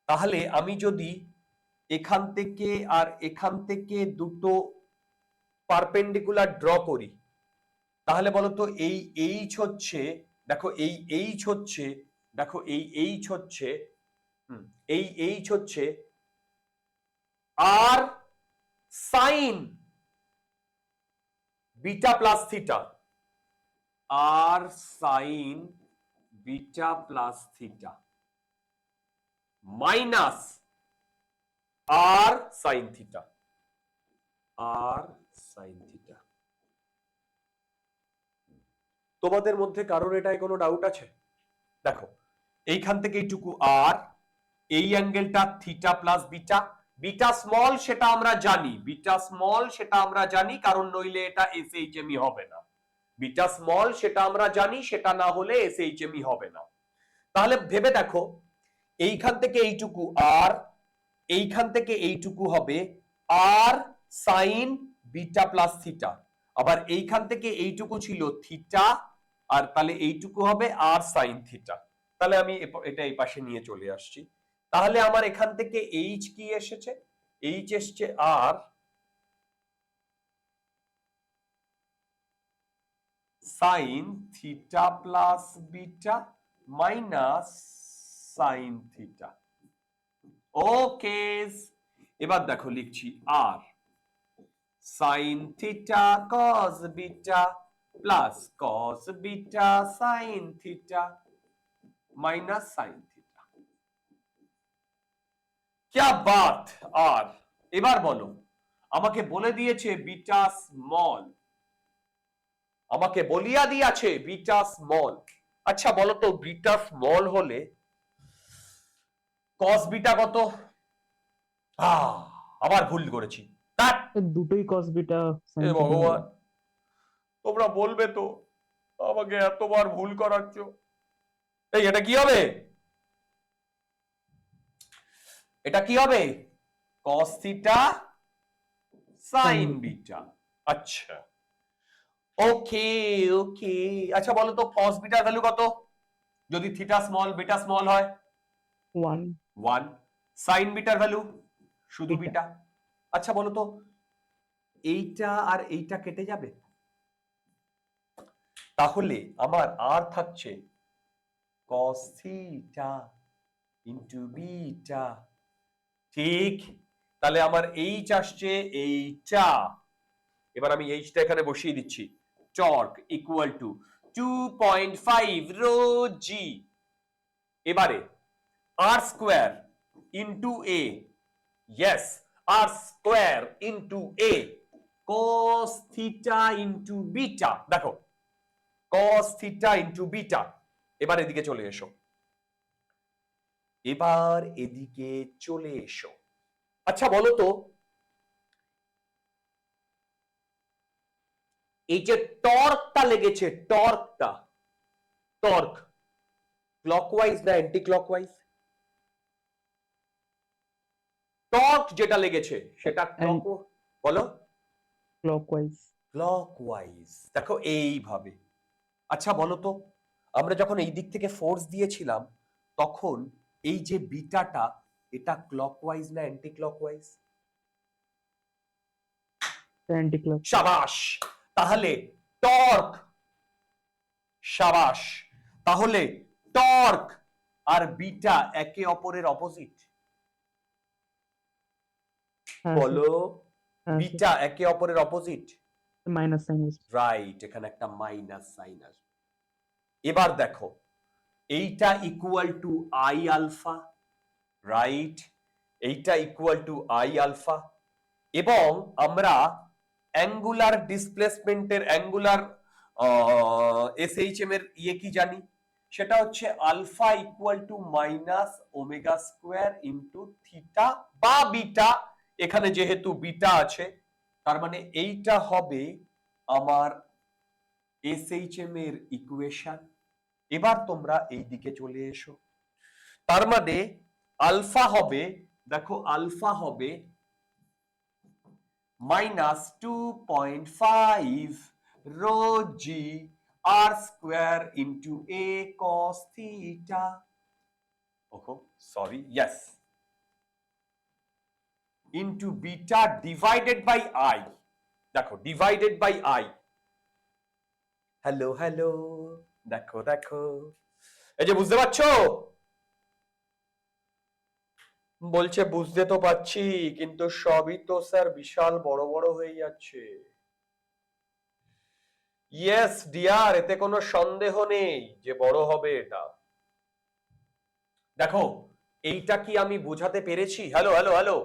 তাহলে আমি যদি এখান থেকে আর এখান থেকে দুটো পারপেন্ডিকুলার ড্র করি, তাহলে বলতো এই এইচ হচ্ছে, দেখো এই এইচ হচ্ছে, দেখো এই এইচ হচ্ছে, এই এইচ হচ্ছে R sine beta plus theta, R sine beta plus theta minus R sine theta, R sine theta. তোমাদের মধ্যে কারোর এটাই কোনো ডাউট আছে? দেখো এইখান থেকে এইটুকু আর, এই অ্যাঙ্গেলটা theta plus beta, beta small সেটা আমরা জানি, বিটা স্মল সেটা আমরা জানি, কারণ নইলে এটা এসএইচএমই হবে না। বিটা স্মল সেটা আমরা জানি, সেটা না হলে এসএইচএমই হবে না। তাহলে ভেবে দেখো, এইখান থেকে এইটুকু আর, এইখান থেকে এইটুকু হবে আর সাইন বিটা প্লাস থিটা, আবার এইখান থেকে এইটুকু ছিল থিটা, আর তাহলে এইটুকু হবে আর সাইন থিটা। তাহলে আমি এটা এই পাশে নিয়ে চলে আসছি। তাহলে আমার এখান থেকে এইচ কি এসেছে? এইচ এসছে R sine theta plus beta minus sine theta. Okay, এবার দেখো লিখছি R sine theta cos beta plus cos beta sine theta minus sine theta. क्या बात। আর এবার বলো, আমাকে বলে দিয়েছে বিটা স্মল, আমাকে বলিয়া দিয়েছে বিটা স্মল। আচ্ছা বলো তো বিটা স্মল হলে কস বিটা কত? আবার ভুল করেছি, দুটোই কস বিটা এ ভগবান, তোমরা বলবে তো আমাকে এতবার ভুল করাচ্ছ। এই এটা কি হবে? এটা কি হবে? cos theta sin beta. আচ্ছা ওকে ওকে। আচ্ছা বলো তো cos বিটার ভ্যালু কত যদি থিটা স্মল বিটা স্মল হয়? 1 1। sin বিটার ভ্যালু শুধু বিটা। বিটা। আচ্ছা বলো তো এইটা আর এইটা কেটে যাবে, তাহলে আমার আর থাকছে cos থিটা ইনটু বিটা। ঠিক, তাহলে আমার এইচ আসছে এইটা। এবার আমি এইচটা এখানে বসিয়ে দিচ্ছি, টর্ক ইকুয়াল টু 2.5 রো জি। এবারে আর square into a, yes R square into a cos theta into beta. দেখো cos থিটা ইনটু বিটা। এবার এদিকে চলে এসো, এবার এদিকে চলে এসো। আচ্ছা বলো তো এই যে টর্কটা লেগেছে, টর্কটা, টর্ক ক্লকওয়াইজ না অ্যান্টি ক্লকওয়াইজ? টর্ক যেটা লেগেছে সেটা বলো ক্লকওয়াইজ। ক্লকওয়াইজ। দেখো এইভাবে। আচ্ছা বলো তো আমরা যখন এই দিক থেকে ফোর্স দিয়েছিলাম তখন এই যে বিটাটা এটা ক্লকওয়াইজ না অ্যান্টি ক্লকওয়াইজ? Anti clock. শাবাশ। তাহলে টর্ক, শাবাশ, তাহলে টর্ক আর বিটা একে অপরের অপোজিট। বলো বিটা একে অপরের অপোজিট, মাইনাস সাইন। রাইট, এখানে একটা মাইনাস সাইন আসবে। এবার দেখো এইটা equal to I alpha, right, এইটা ইকুয়াল টু আই আলফা, এবং আমরা অ্যাঙ্গুলার ডিসপ্লেসমেন্টের অ্যাঙ্গুলার এসএইচএম এর ইয়ে কি জানি, সেটা হচ্ছে alpha equal to minus omega square into theta বা বিটা। এখানে যেহেতু বিটা আছে তার মানে এইটা হবে আমার এসএইচএম এর ইকুয়েশন। এবার তোমরা এই দিকে চলে এসো, তার মানে আলফা হবে, দেখো আলফা হবে -2.5 rho g r square into a cos theta. Oh, sorry, yes. Into beta divided by I. দেখো divided by I. Hello hello, দেখো দেখো, এই যে বুঝতে পারছো? বলছে বুঝতে তো পারছি, কিন্তু সবই তো স্যার বিশাল বড় বড় হয়ে যাচ্ছে। ইয়েস ডিয়ার, এতে কোনো সন্দেহ নেই যে বড় হবে এটা। দেখো এইটা কি আমি বোঝাতে পেরেছি? হ্যালো হ্যালো হ্যালো,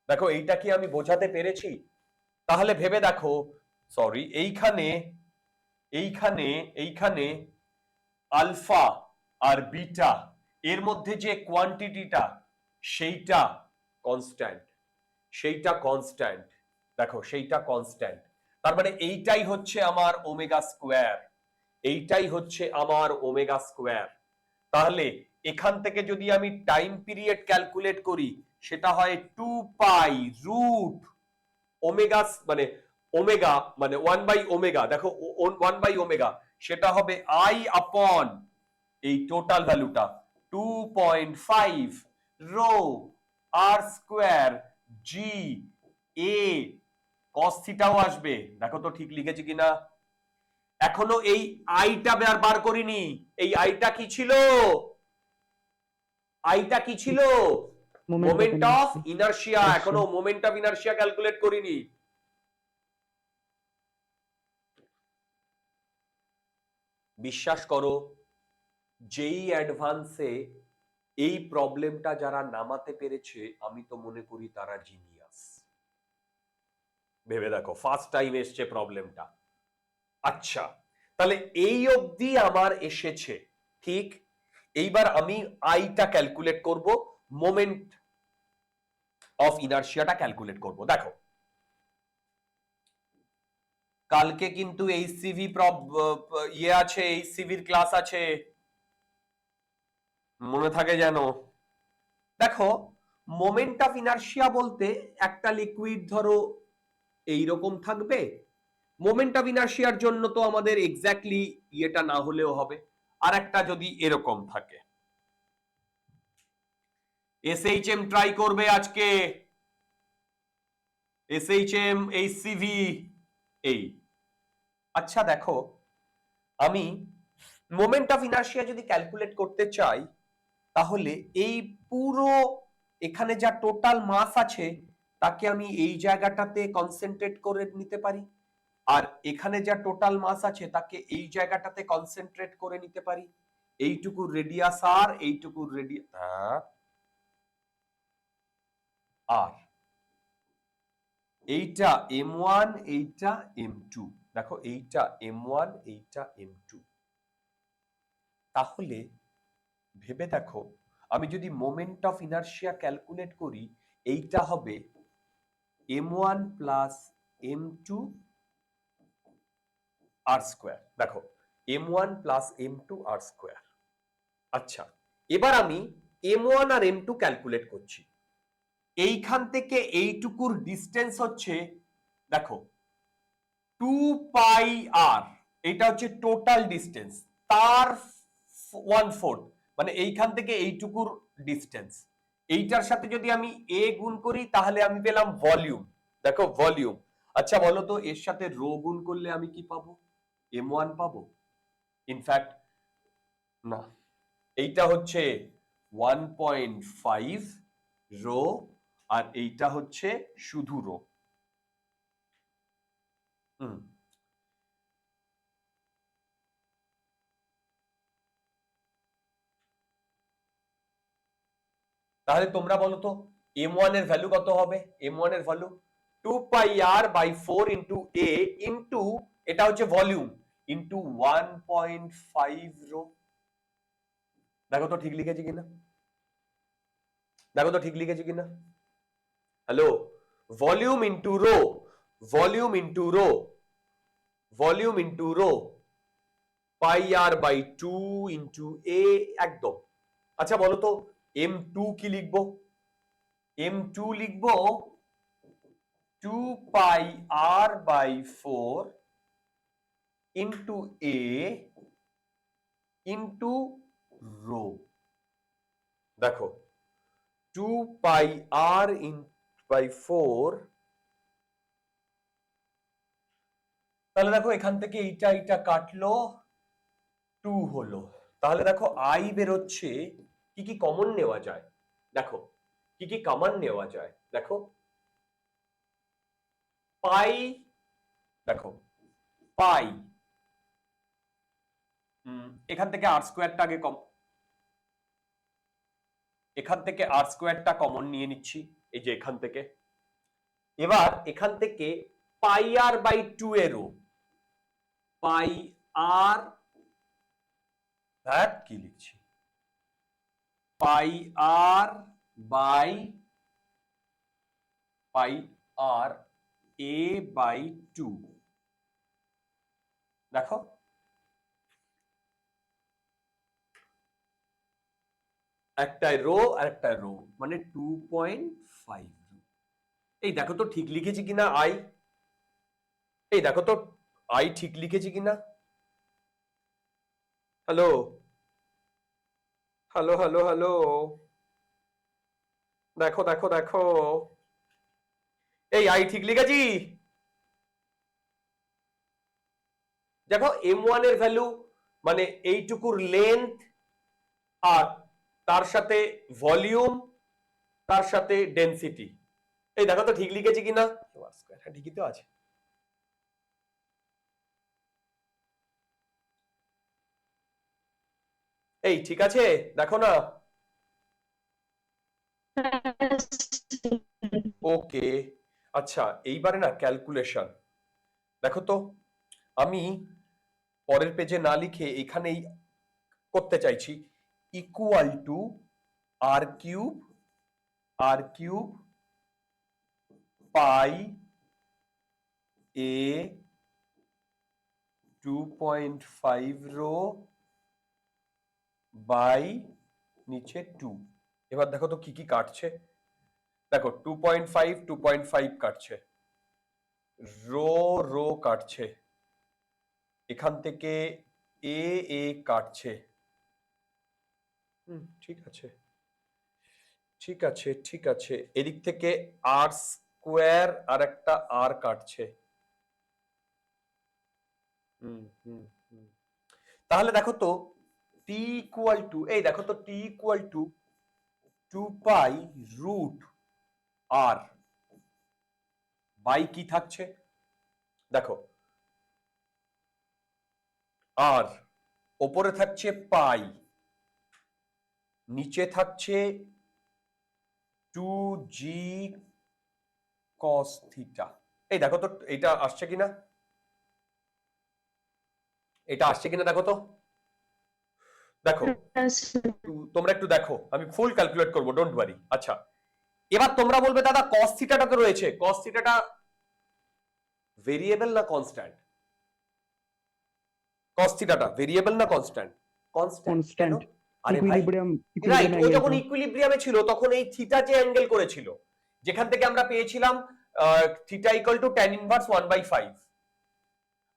দেখো এইটা কি আমি বোঝাতে পেরেছি? তাহলে ভেবে দেখো, সরি, এইখানে এইখানে এইখানে আলফা আর বিটা এর মধ্যে যে কোয়ান্টিটিটা সেইটা কনস্ট্যান্ট, সেইটা কনস্ট্যান্ট। দেখো সেইটা কনস্ট্যান্ট, তার মানে এইটাই হচ্ছে আমার ওমেগা স্কোয়ার, এইটাই হচ্ছে আমার ওমেগা স্কোয়ার। তাহলে এখান থেকে যদি আমি টাইম পিরিয়ড ক্যালকুলেট করি, সেটা হয় 2 পাই রুট ওমেগা, মানে ওমেগা মানে 1 বাই ওমেগা, দেখো 1 বাই ওমেগা, সেটা হবে আই আপন এই টোটাল ভ্যালুটা 2.5 রো আর স্কোয়ার জি এ কস থিটাও আসবে। দেখো তো ঠিক লিখেছি কিনা? এখনো এই আইটা বার করিনি। এই আইটা কি ছিল? আইটা কি ছিল? Moment of inertia. এখনো মোমেন্ট অফ ইনার্শিয়া ক্যালকুলেট করিনি। বিশ্বাস করো, যেই অ্যাডভান্সে এই প্রবলেমটা যারা নামাতে পেরেছে, আমি তো মনে করি তারা জিনিয়াস। ভেবে দেখো, ফার্স্ট টাইম এসছে প্রবলেমটা। আচ্ছা, তাহলে এই অবধি আমার এসেছে, ঠিক। এইবার আমি আইটা ক্যালকুলেট করব, মোমেন্ট অফ ইনার্শিয়াটা ক্যালকুলেট করব। দেখো কালকে কিন্তু এই সিভি ইয়ে আছে, এই সিভির ক্লাস আছে, মনে থাকে যেন। দেখো মোমেন্ট অফ ইনার্শিয়া বলতে একটা লিকুইড ধরো এইরকম থাকবে। মোমেন্ট অফ ইনার্শিয়ার জন্য তো আমাদের এক্স্যাক্টলি ইয়েটা না হলেও হবে। আর একটা যদি এরকম থাকে, এসএইচএম ট্রাই করবে আজকে, এসএইচএম এই সিভি এই। আচ্ছা দেখো, আমি মোমেন্ট অফ ইনার্শিয়া যদি ক্যালকুলেট করতে চাই, তাহলে এই পুরো এখানে যা টোটাল মাস আছে তাকে আমি এই জায়গাটাতে কনসেন্ট্রেট করে নিতে পারি, আর এখানে যা টোটাল মাস আছে তাকে এই জায়গাটাতে কনসেন্ট্রেট করে নিতে পারি। এইটুকু রেডিয়াস আর এইটুকু রেডিয়াস আর এইটা m1 এইটা m2। দেখো এইটা m1 এইটা m2। তাহলে ভেবে দেখো, আমি যদি মোমেন্ট অফ ইনার্শিয়া ক্যালকুলেট করি, এইটা হবে m1 প্লাস m2 আর স্কোয়ার। দেখো m1 প্লাস m2 আর স্কোয়ার। আচ্ছা, এবার আমি m1 আর m2 ক্যালকুলেট করছি। এইখান থেকে এইটুকুর ডিস্টেন্স হচ্ছে, দেখো 2 পাই আর, এটা হচ্ছে টোটাল ডিস্টেন্স, তার 1/4, মানে এইখান থেকে এইটুকুর ডিস্টেন্স। এইটার সাথে যদি আমি এ গুণ করি, তাহলে আমি পেলাম ভলিউম। দেখো ভলিউম। আচ্ছা বলো তো, এর সাথে রো গুণ করলে আমি কি পাবো? m1 পাবো। ইনফ্যাক্ট না, এইটা হচ্ছে 1.5 রো, আর এইটা হচ্ছে শুধু রো। তাহলে তোমরা বলো তো m1 এর ভ্যালু কত হবে? m1 এর value 2 pi r by 4 into a into, এটা হচ্ছে ভলিউম, ইন্টু 1.5 রো। দেখো তো ঠিক লিখেছি কিনা, দেখো তো ঠিক লিখেছি কিনা। Hello, volume into rho, volume into rho, volume into rho, pi r by 2 into a, একদম। আচ্ছা বলো তো m2 কি লিখবো? m2 লিখবো 2 pi r by 4 into a into rho. দেখো 2 পাই আর বাই 4, তাহলে দেখো এখান থেকে এইটা কাটলো, 2 হলো। তাহলে দেখো আই বেরোচ্ছে, কি কি কমন নেওয়া যায়, দেখো কি কি কমন নেওয়া যায়, দেখো পাই, দেখো পাই, এখান থেকে আর স্কোয়ারটা আগে কম, এখান থেকে আর স্কোয়ারটা কমন নিয়ে নিচ্ছি, এই যে এখান থেকে। এবার এখান থেকে পাই আর বাই 2 এরও, পাই আর, কি লিখছি, পাই r by, pi R A by 2, দেখো একটাই রো আর একটা রো, মানে 2.5। এই দেখো তো ঠিক লিখেছি কিনা আই, এই দেখো তো আই ঠিক লিখেছি কিনা। হ্যালো হ্যালো হ্যালো হ্যালো, দেখো দেখো দেখো, এই আই ঠিক লিখেছি। দেখো M1 এর ভ্যালু মানে এইটুকুর লেন্থ, আর তার সাথে ভলিউম, তার সাথে ডেনসিটি। এই দেখো তো ঠিক লিখেছি কিনা, হ্যাঁ ঠিকই তো আছে। এই ঠিক আছে, দেখো না, ওকে। আচ্ছা এইবারে না ক্যালকুলেশন, দেখো তো আমি পরের পেজে না লিখে এখানেই করতে চাইছি, equal to r cube pi a 2.5 rho by নিচে 2। এবার দেখো তো কি কি কাটছে, দেখো 2.5 কাটছে, রো রো কাটছে, এখান থেকে এ কাটছে, ঠিক আছে ঠিক আছে ঠিক আছে, এদিক থেকে আর স্কোয়ার আর একটা আর কাটছে। তাহলে দেখো তো টি ইকুয়াল টু, এই দেখো তো T equal to 2 pi root R by কি থাকছে, দেখো আর ওপরে থাকছে পাই, নিচে থাকছে 2g cos থিটা। এই দেখো তো এটা আসছে কিনা, এটা আসছে কিনা দেখো তো, দেখো তোমরা একটু দেখো, আমি ফুল ক্যালকুলেট করবো, ডোন্ট ওয়ারি। আচ্ছা এবার তোমরা বলবে দাদা cos থিটাটা তো রয়েছে, cos থিটাটা ভেরিয়েবল না কনস্ট্যান্ট, cos থিটাটা ভেরিয়েবল না কনস্ট্যান্ট, কনস্ট্যান্ট, আরে ভাই রাইট, ও যখন ইকুইলিব্রিয়ামে ছিল তখন এই থিটা যে অ্যাঙ্গেল করেছিল, যেখান থেকে আমরা পেয়েছিলাম theta equal to tan inverse 1/5,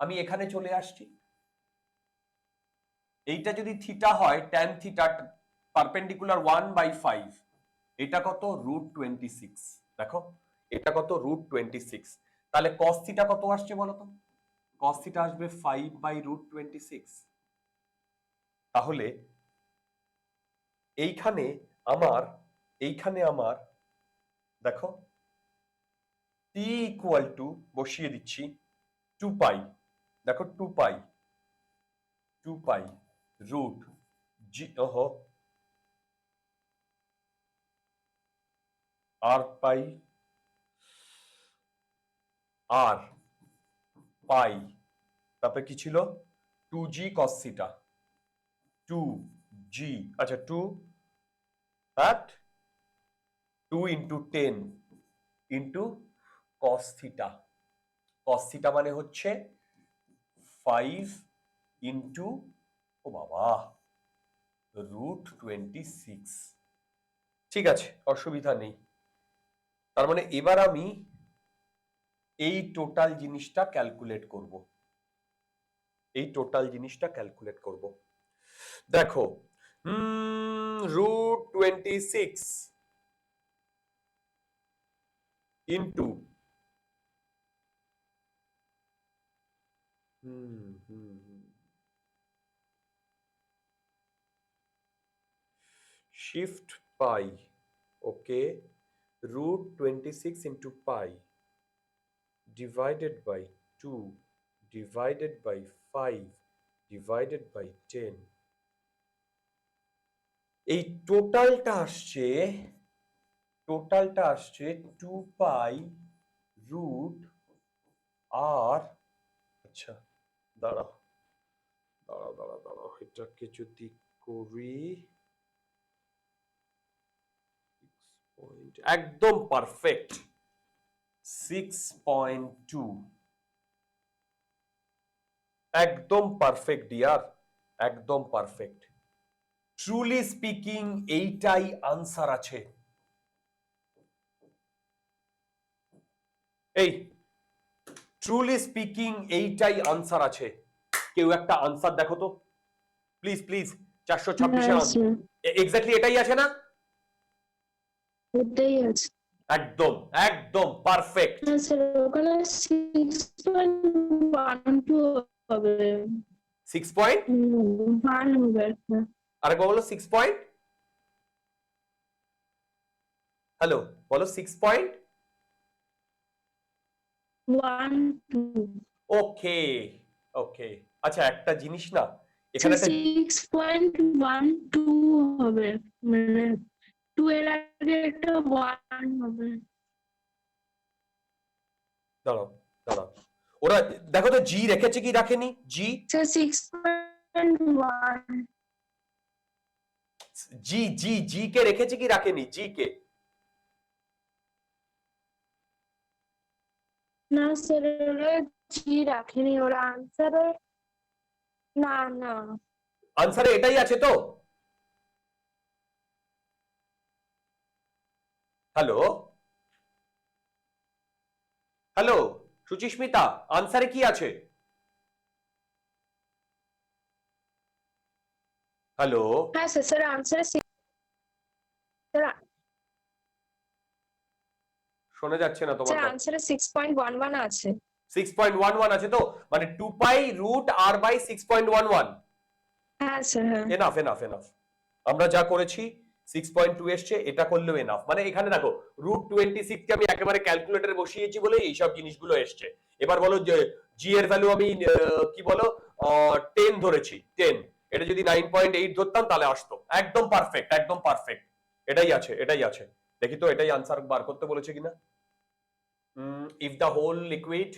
আমি এখানে চলে আসছি, এইটা যদি থিটা হয় tan থিটা পারপেন্ডিকুলার 1/5, এটা কত √26, দেখো এটা কত √26, তাহলে cos থিটা কত আসছে বলো তো, cos থিটা আসবে 5/√26। তাহলে এইখানে আমার দেখো t ইকুয়াল টু বসিয়ে দিচ্ছি 2 পাই, দেখো 2 পাই রুট জি, ওহো আর পাই আর পাই, তারপরে কি ছিল 2g cos থিটা, 2g, আচ্ছা 2 that 2 into 10 into cos theta, cos theta মানে হচ্ছে 5 ইন্টু, ও বাবা, √26। ঠিক আছে অসুবিধা নেই, তার মানে এবার আমি এই টোটাল জিনিসটা ক্যালকুলেট করব, এই টোটাল জিনিসটা ক্যালকুলেট করব। দেখো √26 into shift pi, okay, √26 into pi divided by 2 divided by 5 divided by 10, এই টোটালটা আসছে 2 পাই রুট আর, আচ্ছা দাঁড়াও এটাকে যদি করি একদম পারফেক্ট 6.2, একদম পারফেক্ট ডিয়ার, একদম পারফেক্ট। ট্রুলি স্পিকিং এইটাই আনসার আছে। এই ট্রুলি স্পিকিং এইটাই আনসার আছে। কেউ একটা আনসার দেখো তো প্লিজ প্লিজ। 426 এক্স্যাক্টলি এটাই আছে না? ওটাই আছে। একদম একদম পারফেক্ট। হ্যাঁ স্যার, ওখানে 6.12 হবে। 6.1 হবে। আরেকবার বলো 6 পয়েন্ট, হ্যালো বলো 6.12। ওকে ওকে। আচ্ছা একটা জিনিস না, এখানে একটা 6.12 হবে, মানে 2 এর আগে একটা 1 হবে। দাঁড়াও দাঁড়াও, ওরা দেখো তো জি রেখেছে কি রাখেনি? জি স্যার 6.1 জি জি জি কে রেখেছে কি রাখেনি? জি কে? না স্যার, ওরা জি রাখেনি, ওরা আনসারে না না আনসারে এটাই আছে তো? হ্যালো হ্যালো সুচিস্মিতা, আনসারে কি আছে? হ্যালো হ্যাঁ স্যার, স্যার আনসারে শোনা যাচ্ছে না তোমার স্যার কথা। আনসারে 6.11 আছে। 6.11 আছে তো, মানে 2 পাই রুট আর বাই 6.11। হ্যাঁ স্যার, হ্যাঁ এনাফ এনাফ এনাফ। আমরা যা করেছি 6.2 এসছে, এটা করলেও এনাফ। মানে এখানে দেখো √26 কে আমি একেবারে ক্যালকুলেটরে বসিয়েছি বলে এইসব জিনিসগুলো এসছে। এবার বলো যে জি এর ভ্যালু আমি কি বলো 10 ধরেছি, 10, এটা যদি 9.8 ধরতাম তাহলে আসতো। একদম পারফেক্ট একদম পারফেক্ট, এটাই আছে এটাই আছে। দেখি তো এটাই আনসার বার করতে বলেছে কিনা। If the whole liquid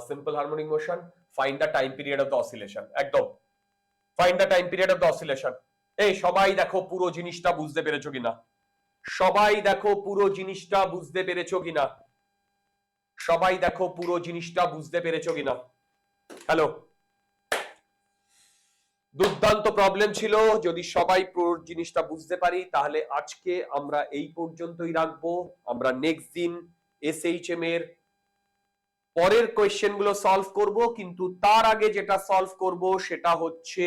simple harmonic motion, find the time period of the oscillation. একদম find the time period of the oscillation. এই সবাই দেখো পুরো জিনিসটা বুঝতে পেরেছো কিনা? সবাই দেখো পুরো জিনিসটা বুঝতে পেরেছো কিনা? সবাই দেখো পুরো জিনিসটা বুঝতে পেরেছো কিনা? হ্যালো, দুর্দান্ত প্রবলেম ছিল। যদি সবাই পুরো জিনিসটা বুঝতে পারি তাহলে আজকে আমরা এই পর্যন্তই রাখবো। আমরা নেক্সট দিন এসএইচএম এর পরের কোয়েশ্চেন গুলো সলভ করব, কিন্তু তার আগে যেটা সলভ করব সেটা হচ্ছে